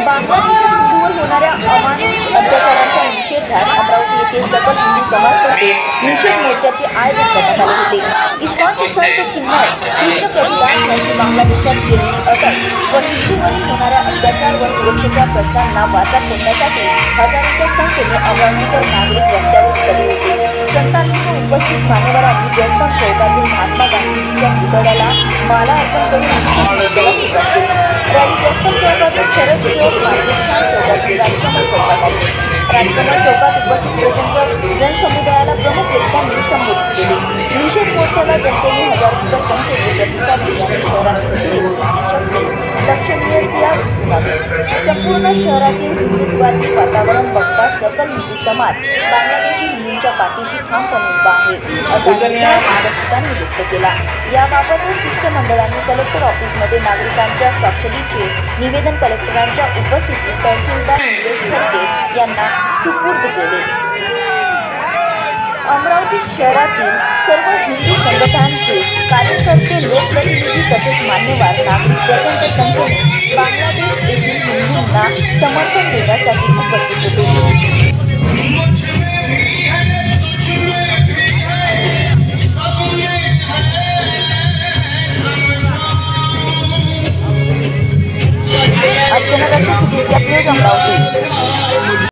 बांगलादेशात हिंदूवर होणाऱ्या अमानुष अत्याचारांच्या निषेधात अमरावती येथे सकल हिंदू समाजतर्फे निषेध मोर्चाचे आयोजन करण्यात आले होते। इस्कॉनचे संत चिन्मय कृष्ण प्रभुदास यांची बांगलादेशात केलेली अटक व हिंदूवरील होणाऱ्या अत्याचार व सुरक्षेच्या प्रश्नांना वाचा फोडण्यासाठी हजारोंच्या संख्येने अमरावतीकर नागरिक रस्त्यावर उतरले होते। संतांनी व उपस्थित मान्यवरांनी जयस्तंभ चौकातील महात्मा गांधीजींच्या पुतळ्याला माला अर्पण करून निषेध मोर्चाला सुरुवात केली। रॅली जयस्तंभ चौकातून सरळ चौक मार्गे शांत चौकात राजकमल चौकात आली। राजकमल चौकात उपस्थित प्रचंड जनसमुदायाला प्रमुख वक्त्यांनी संबोधित केले। निषेध मोर्चाला जनतेने हजारोंच्या संख्येने प्रतिसाद दिल्याने शहरात हिंदू युवतीची शक्ती लक्षणीय दिसून आली। संपूर्ण शहरातील हिंदुत्वादी वातावरण बघता सकल हिंदू समाज बांगलादेशी हिंदूंच्या पाठीशी ठामपणे उभा आहे असा निर्धार उपस्थितांनी व्यक्त केला। याबाबतच शिष्टमंडळाने कलेक्टर ऑफिसमध्ये नागरिकांच्या स्वाक्षरीचे निवेदन कलेक्टरांच्या उपस्थितीत तहसीलदार निलेश फडके यांना सुपूर्द केले। अमरावती शहरातील सर्व हिंदू संघटनांचे कार्यकर्ते, लोकप्रतिनिधी तसेच मान्यवर नागरिक प्रचंड संख्येने बांगलादेश येथील हिंदूंना समर्थन देण्यासाठी उपस्थित होते।